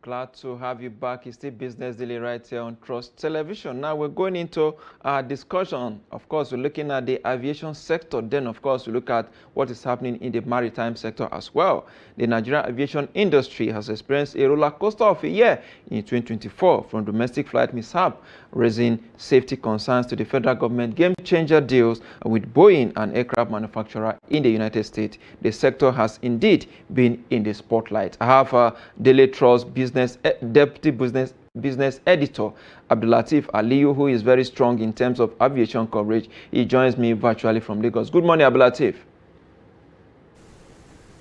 Glad to have you back. It's still Business Daily right here on Trust Television. Now we're going into our discussion. Of course, we're looking at the aviation sector. Then, of course, we look at what is happening in the maritime sector as well. The Nigerian aviation industry has experienced a roller coaster of a year in 2024 from domestic flight mishap, raising safety concerns to the federal government, game-changer deals with Boeing, an aircraft manufacturer in the United States. The sector has indeed been in the spotlight. I have Daily Trust Deputy Business Editor Abdullateef Aliyu, who is very strong in terms of aviation coverage. He joins me virtually from Lagos. Good morning, Abdullateef.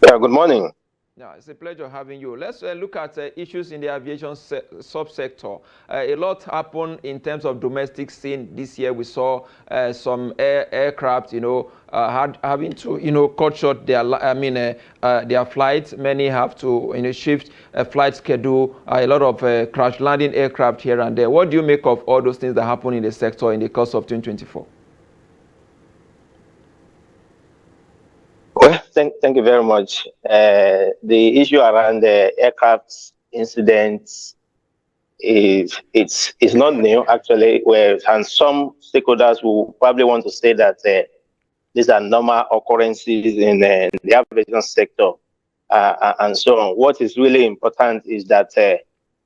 Yeah, good morning. Yeah, it's a pleasure having you. Let's look at issues in the aviation subsector. A lot happened in terms of domestic scene this year. We saw some aircraft, having to, cut short their flights. Many have to, shift a flight schedule. A lot of crash landing aircraft here and there. What do you make of all those things that happen in the sector in the course of 2024? Well, thank you very much. The issue around the aircraft incidents it's not new actually. And some stakeholders will probably want to say that these are normal occurrences in the aviation sector and so on. What is really important is that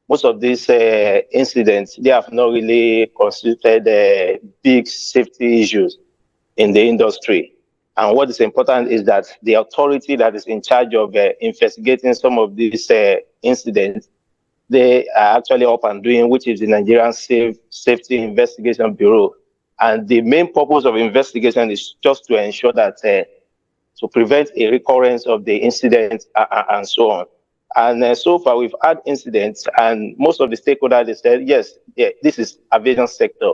most of these incidents, they have not really constituted big safety issues in the industry. And what is important is that the authority that is in charge of investigating some of these incidents, they are actually up and doing, which is the Nigerian Safety Investigation Bureau. And the main purpose of investigation is just to ensure that to prevent a recurrence of the incident and so on. And so far, we've had incidents, and most of the stakeholders, they said, yes, this is aviation sector.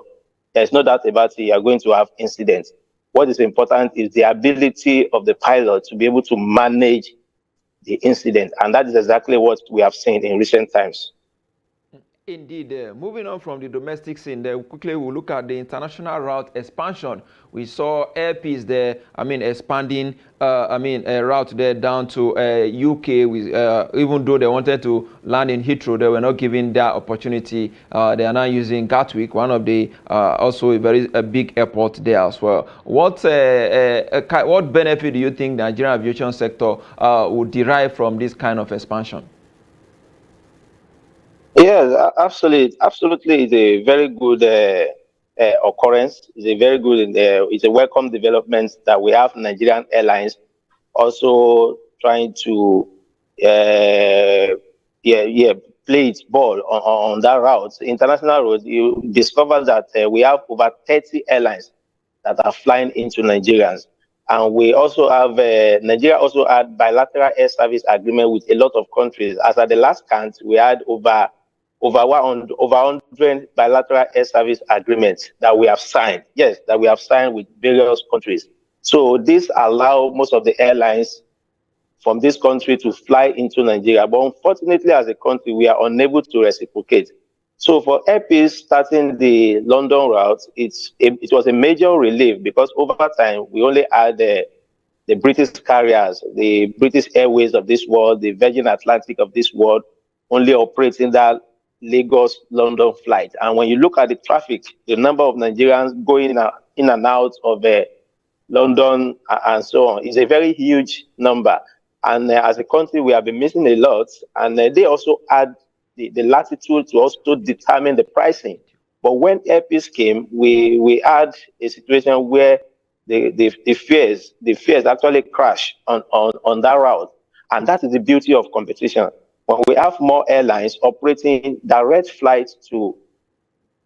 There's no doubt about it, you are going to have incidents. What is important is the ability of the pilot to be able to manage the incident. And that is exactly what we have seen in recent times. Indeed. Moving on from the domestic scene, quickly we'll look at the international route expansion. We saw Air Peace there, expanding, a route there down to UK. Even though they wanted to land in Heathrow, they were not given that opportunity. They are now using Gatwick, one of the also a big airport there as well. What benefit do you think the Nigerian aviation sector would derive from this kind of expansion? Yes, absolutely. Absolutely, it's a very good occurrence. It's a very good, it's a welcome development that we have Nigerian Airlines also trying to, play its ball on that route. International road, you discover that we have over 30 airlines that are flying into Nigerians. And we also have, Nigeria also had bilateral air service agreement with a lot of countries. As at the last count, we had over 100 bilateral air service agreements that we have signed. Yes, that we have signed with various countries. So this allows most of the airlines from this country to fly into Nigeria. But unfortunately, as a country, we are unable to reciprocate. So for Air Peace starting the London route, it was a major relief because over time, we only had the British carriers, the British Airways of this world, the Virgin Atlantic of this world, only operating that Lagos-London flight. And when you look at the traffic, the number of Nigerians going in and out of London and so on is a very huge number. And as a country, we have been missing a lot. And they also had the latitude to also determine the pricing. But when Air Peace came, we had a situation where the fares actually crash on that route. And that is the beauty of competition. When we have more airlines operating direct flights to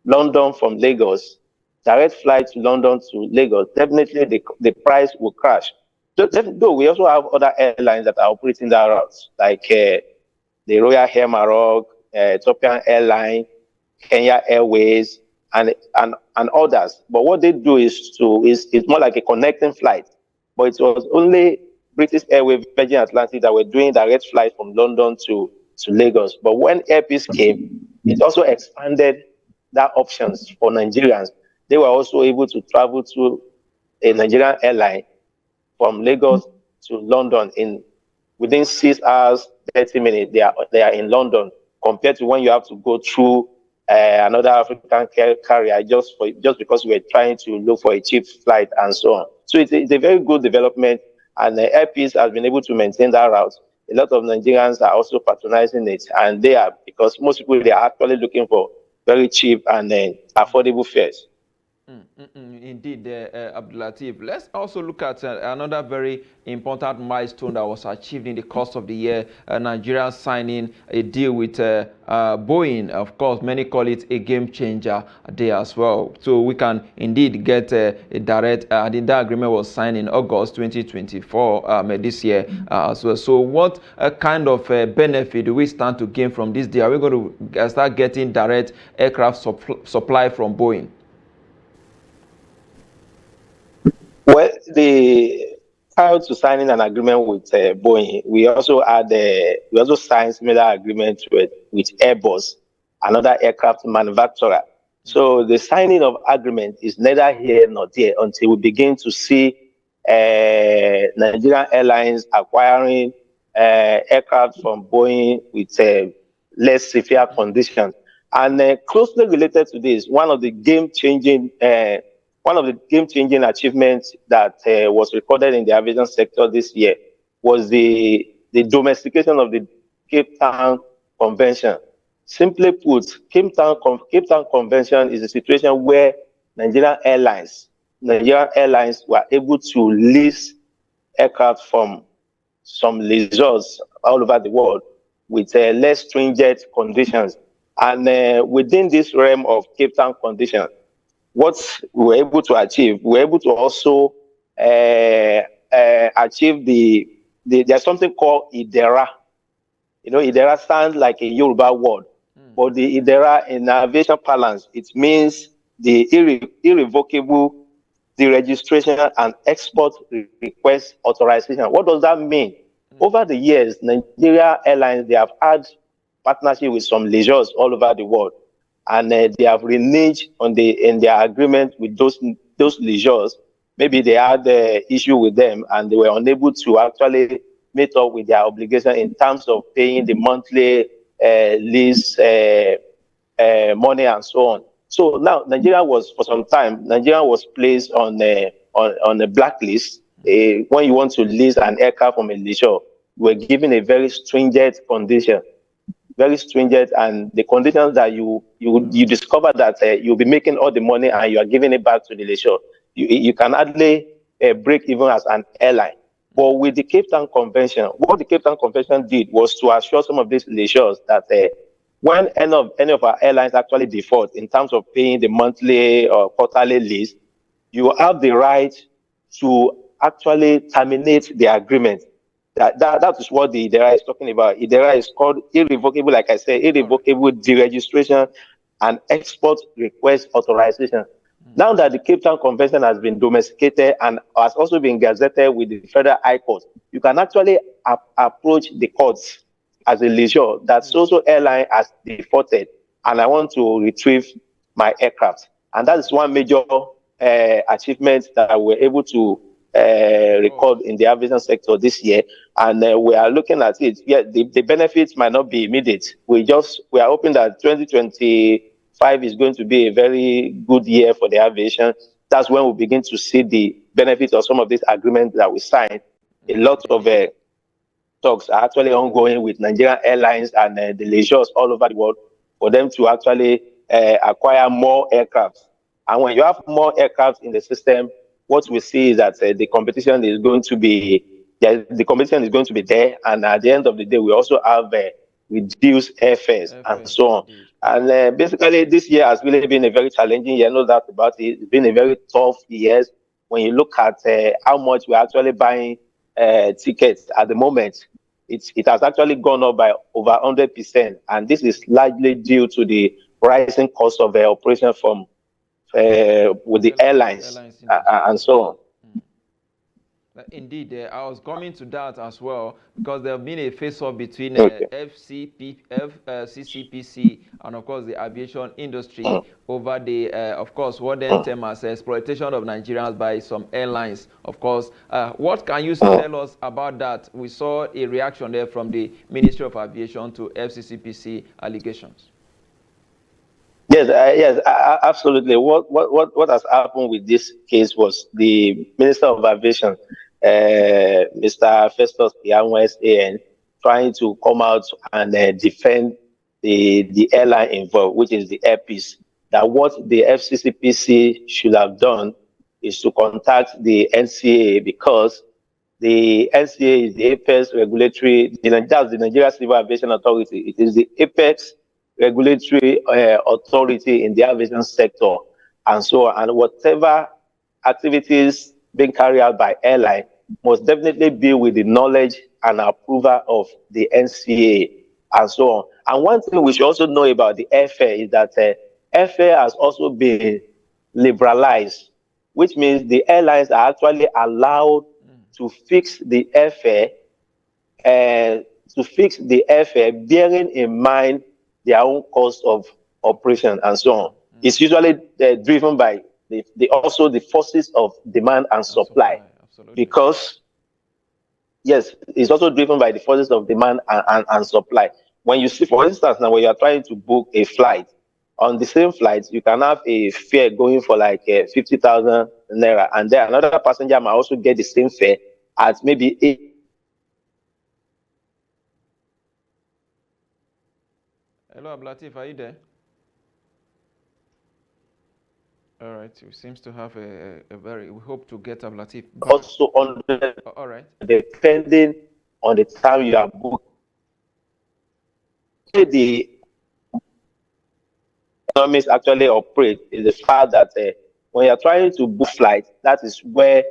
London from Lagos, direct flights to London to Lagos, definitely the price will crash. Though we also have other airlines that are operating that routes, like the Royal Air Maroc, Ethiopian Airline, Kenya Airways, and others. But what they do is it's more like a connecting flight. But it was only British Airways, Virgin Atlantic that were doing direct flights from London to Lagos. But when Air Peace came, it also expanded that options for Nigerians. They were also able to travel to a Nigerian airline from Lagos to London within 6 hours, 30 minutes. They are in London, compared to when you have to go through another African carrier just because we're trying to look for a cheap flight and so on. So it's a very good development, and Air Peace has been able to maintain that route. A lot of Nigerians are also patronizing it, and they are, because most people, they are actually looking for very cheap and affordable fares. Indeed, Abdullateef. Let's also look at another very important milestone that was achieved in the course of the year. Nigeria signing a deal with Boeing. Of course, many call it a game changer there as well. So we can indeed get a direct, that agreement was signed in August 2024 this year as well. So what kind of benefit do we stand to gain from this deal? Are we going to start getting direct aircraft supply from Boeing? Well, prior to signing an agreement with Boeing, we also signed similar agreement with Airbus, another aircraft manufacturer. So the signing of agreement is neither here nor there until we begin to see Nigerian Airlines acquiring aircraft from Boeing with less severe conditions. And closely related to this, one of the game-changing achievements that was recorded in the aviation sector this year was the domestication of the Cape Town Convention. Simply put, Cape Town Convention is a situation where Nigerian Airlines were able to lease aircraft from some lessors all over the world with less stringent conditions. And within this realm of Cape Town condition, what we were able to achieve, we were able to also achieve there's something called IDERA. You know, IDERA sounds like a Yoruba word, but the IDERA in aviation parlance, it means the irrevocable deregistration and export request authorization. What does that mean? Over the years, Nigeria Airlines, they have had partnership with some lessors all over the world, and they have reneged in their agreement with those lessors. Maybe they had the issue with them, and they were unable to actually meet up with their obligation in terms of paying the monthly lease money and so on. So now Nigeria was placed on a blacklist. When you want to lease an aircraft from a lessor, you were given a very stringent condition. Very stringent, and the conditions that you discover that you'll be making all the money and you are giving it back to the lessor. You can hardly break even as an airline. But with the Cape Town Convention, what the Cape Town Convention did was to assure some of these lessors that when any of our airlines actually default in terms of paying the monthly or quarterly lease, you have the right to actually terminate the agreement. That is what the IDERA is talking about. IDERA is called irrevocable, like I said, irrevocable deregistration and export request authorization. Now that the Cape Town Convention has been domesticated and has also been gazetted with the Federal High Court, you can actually approach the courts as a lessor that so-so airline has defaulted and I want to retrieve my aircraft. And that is one major achievement that we're able to record in the aviation sector this year, and we are looking at it. Yeah, the benefits might not be immediate. We are hoping that 2025 is going to be a very good year for the aviation. That's when we begin to see the benefits of some of these agreements that we signed. A lot of talks are actually ongoing with Nigerian Airlines and the lessors all over the world for them to actually acquire more aircraft. And when you have more aircraft in the system, what we see is that the competition is going to be there, and at the end of the day, we also have reduced airfares and so on. And basically, this year has really been a very challenging year, no doubt about it. It's been a very tough year when you look at how much we're actually buying tickets at the moment. It has actually gone up by over 100%, and this is largely due to the rising cost of operation from with the airlines and so on. Indeed, I was coming to that as well because there have been a face-off between Okay. CCPC and of course the aviation industry over the, of course, what then term as exploitation of Nigerians by some airlines. Of course, what can you tell us about that? We saw a reaction there from the Ministry of Aviation to FCCPC allegations. Yes, yes, absolutely. What has happened with this case was the Minister of Aviation, Mr. Festus Keyamo SAN, trying to come out and defend the airline involved, which is the Air Peace. That what the FCCPC should have done is to contact the NCAA because the NCA is the apex regulatory, that's the Nigeria Civil Aviation Authority. It is the apex regulatory authority in the aviation sector, and so on. And whatever activities being carried out by airline must definitely be with the knowledge and approval of the NCA, and so on. And one thing we should also know about the airfare is that airfare has also been liberalized, which means the airlines are actually allowed to fix the airfare and bearing in mind their own cost of operation and so on. It's usually driven by also the forces of demand and supply, because yes, it's also driven by the forces of demand and supply. When you see, for instance, now when you are trying to book a flight, on the same flight, you can have a fare going for like 50,000 naira, and then another passenger might also get the same fare at maybe 8. Hello, Abdullateef, are you there? All right, he seems to have a very, we hope to get Abdullateef back. Also on the, All right. depending on the time you are booked, the economics actually operate is the fact that when you're trying to book flights, that is where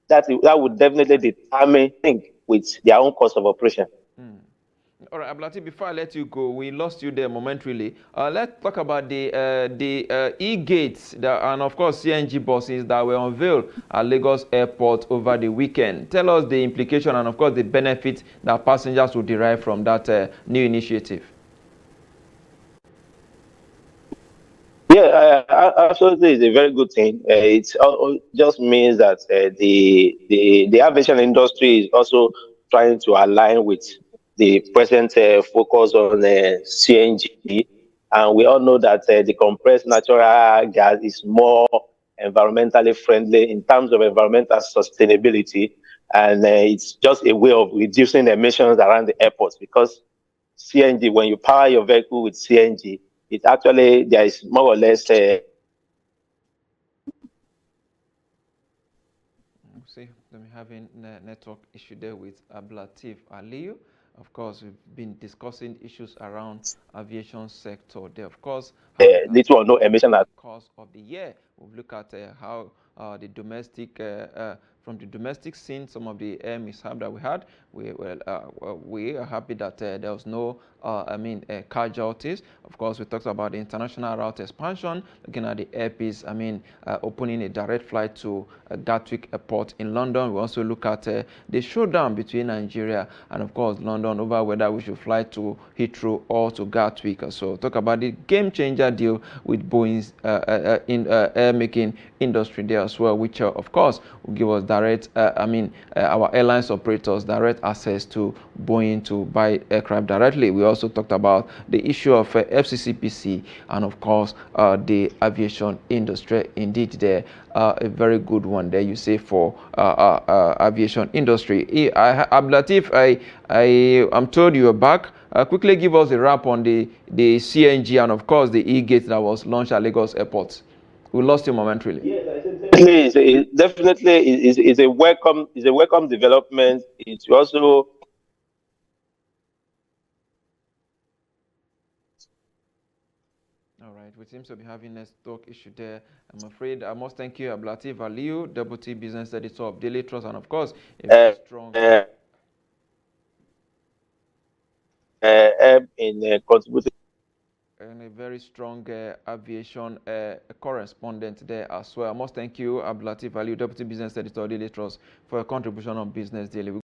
that would definitely determine things with their own cost of operation. All right, Abdullateef, before I let you go, we lost you there momentarily. Let's talk about the e-gates and, of course, CNG buses that were unveiled at Lagos Airport over the weekend. Tell us the implication and, of course, the benefits that passengers will derive from that new initiative. Yeah, absolutely, it's a very good thing. It just means that the aviation industry is also trying to align with the present focus on CNG, and we all know that the compressed natural gas is more environmentally friendly in terms of environmental sustainability, and it's just a way of reducing emissions around the airports because CNG, when you power your vehicle with CNG, it actually, there is more or less see, let me having a network issue there with Abdullateef Aliyu. Of course, we've been discussing issues around aviation sector there. Of course, little or no emission at course of the year. We'll look at how the domestic, from the domestic scene, some of the air mishap that we had. We are happy that there was no, casualties. Of course, we talked about the international route expansion, looking at the airpiece. Opening a direct flight to Gatwick Airport in London. We also look at the showdown between Nigeria and, of course, London over whether we should fly to Heathrow or to Gatwick. So talk about the game changer deal with Boeing's air making industry there as well, which of course will give us direct, our airlines operators direct access to Boeing to buy aircraft directly. We also talked about the issue of FCCPC and of course the aviation industry. Indeed, there a very good one there, you say, for aviation industry. Abdullateef, I'm told you are back. Quickly give us a wrap on the CNG and of course the e-gate that was launched at Lagos Airport. We lost you momentarily. Yes, I said definitely is a welcome development. It's also all right, we seem to be having a stock issue there. I'm afraid I must thank you, Abdullateef Aliyu, Deputy Business Editor of Daily Trust, and of course a very strong in contributing and a very strong aviation correspondent there as well. I must thank you, Abdullateef Aliyu, Deputy Business Editor, Daily Trust, for your contribution on Business Daily.